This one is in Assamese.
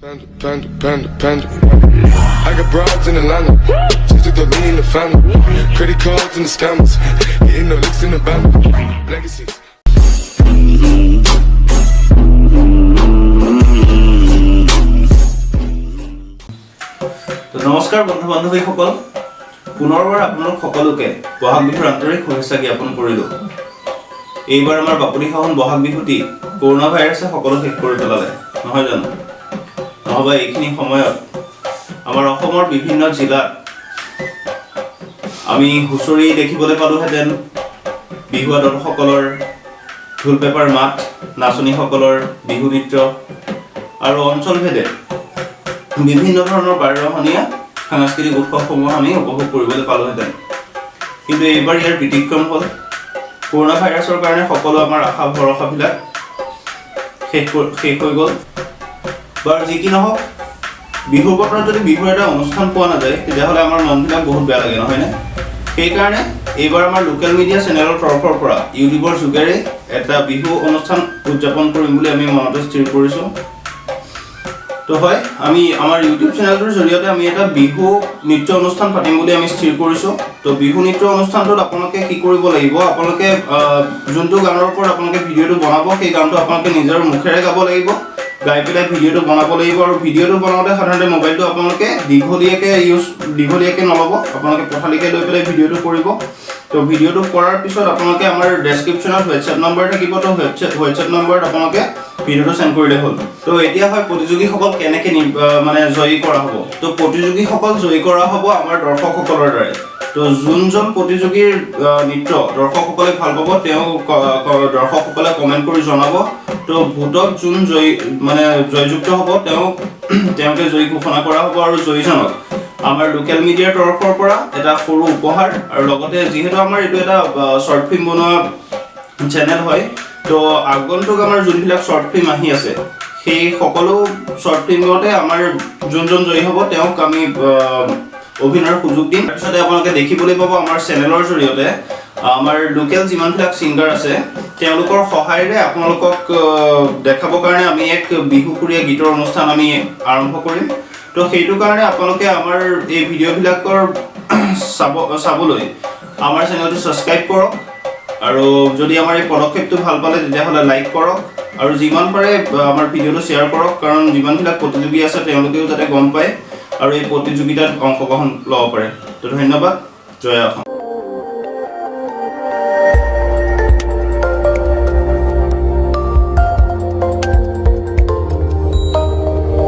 Panda. I got broads in Atlanta, just to throw me in the family. Credit cards and the scammers, hitting the licks in the band. Legacies. নমস্কাৰ বন্ধু বান্ধৱীসকল পুনৰবাৰ আপোনালোক সকলোকে বহাগ বিহুৰ আন্তৰিক শুভেচ্ছা জ্ঞাপন কৰিলো। এইবাৰ আমাৰ বাপুৰি শাওন বহাগ বিহুটি কৰোনা ভাইৰাছে সকলো শেষ কৰি পেলালে নহয় জানো। নহবা এইখিনি সময়ত আমাৰ অসমৰ বিভিন্ন জিলাত আমি হুঁচৰি দেখিবলৈ পালোহেঁতেন, বিহুৱা দলসকলৰ ঢোল পেপাৰ মাত, নাচনীসকলৰ বিহু নৃত্য আৰু অঞ্চলভেদে বিভিন্ন ধৰণৰ বাৰৰহণীয়া সাংস্কৃতিক উৎসৱসমূহ আমি উপভোগ কৰিবলৈ পালোহেঁতেন। কিন্তু এইবাৰ ইয়াৰ ব্যতিক্ৰম হ'ল কৰোনা ভাইৰাছৰ কাৰণে সকলো আমাৰ আশা ভৰসাবিলাক শেষ হৈ গ'ল। বাৰু যি কি নহওক, বিহুৰ বতৰত যদি বিহুৰ এটা অনুষ্ঠান পোৱা নাযায় তেতিয়াহ'লে আমাৰ মনবিলাক বহুত বেয়া লাগে নহয়নে। সেইকাৰণে এইবাৰ আমাৰ লোকেল মিডিয়া চেনেলৰ তৰফৰ পৰা ইউটিউবৰ যোগেৰে এটা বিহু অনুষ্ঠান উদযাপন কৰিম বুলি আমি মনতে স্থিৰ কৰিছোঁ। তো হয়, আমি আমাৰ ইউটিউব চেনেলটোৰ জৰিয়তে আমি এটা বিহু নৃত্য অনুষ্ঠান পাতিম বুলি আমি স্থিৰ কৰিছোঁ। তো বিহু নৃত্য অনুষ্ঠানটোত আপোনালোকে কি কৰিব লাগিব, আপোনালোকে যোনটো গানৰ ওপৰত আপোনালোকে ভিডিঅ'টো বনাব সেই গানটো আপোনালোকে নিজৰ মুখেৰে গাব লাগিব, গাই পেলাই ভিডিঅ'টো বনাব লাগিব। আৰু ভিডিঅ'টো বনাওঁতে সাধাৰণতে মোবাইলটো আপোনালোকে দীঘলীয়াকৈ নল'ব, আপোনালোকে পথালিকৈ লৈ পেলাই ভিডিঅ'টো কৰিব। তো ভিডিঅ'টো কৰাৰ পিছত আপোনালোকে আমাৰ ডেছক্ৰিপশ্যনত হোৱাটছএপ নম্বৰ থাকিব, তো হোৱাটছএপ নম্বৰত আপোনালোকে ভিডিঅ'টো চেণ্ড কৰিলে হ'ল। তো এতিয়া হয় প্ৰতিযোগীসকল কেনেকৈ জয়ী কৰা হ'ব। তো প্ৰতিযোগীসকল জয়ী কৰা হ'ব আমাৰ দৰ্শকসকলৰ দ্বাৰাই। তো যোনজন প্ৰতিযোগীৰ নৃত্য দৰ্শকসকলে ভাল পাব তেওঁ দৰ্শকসকলে কমেণ্ট কৰি জনাব। তো ভোটত যোন জয়যুক্ত হ'ব তেওঁকে জয়ী ঘোষণা কৰা হ'ব। আৰু জয়ীজনক আমাৰ লোকেল মিডিয়াৰ তৰফৰ পৰা এটা সৰু উপহাৰ, আৰু লগতে যিহেতু আমাৰ এইটো এটা শ্বৰ্ট ফিল্ম বনোৱা চেনেল হয়, তো আগন্তুক আমাৰ যোনবিলাক শ্বৰ্ট ফিল্ম আহি আছে সেই সকলো শ্বৰ্ট ফিল্মতে আমাৰ যোনজন জয়ী হ'ব তেওঁক আমি অভিনয়ৰ সুযোগ দিম। তাৰপিছতে আপোনালোকে দেখিবলৈ পাব আমাৰ চেনেলৰ জৰিয়তে আমাৰ লোকেল যিমানবিলাক ছিংগাৰ আছে তেওঁলোকৰ সহায়েৰে আপোনালোকক দেখাবৰ কাৰণে আমি এক বিহুসুৰীয়া গীতৰ অনুষ্ঠান আমি আৰম্ভ কৰিম। তো সেইটো কাৰণে আপোনালোকে আমাৰ এই ভিডিঅ'বিলাকৰ চাবলৈ আমাৰ চেনেলটো ছাবস্ক্ৰাইব কৰক, আৰু যদি আমাৰ এই পদক্ষেপটো ভাল পালে তেতিয়াহ'লে লাইক কৰক, আৰু যিমান পাৰে আমাৰ ভিডিঅ'টো শ্বেয়াৰ কৰক, কাৰণ যিমানবিলাক প্ৰতিযোগী আছে তেওঁলোকেও যাতে গম পায় আৰু এই প্ৰতিযোগিতাত অংশগ্ৰহণ ল'ব পাৰে। তো ধন্যবাদ, জয় অসম।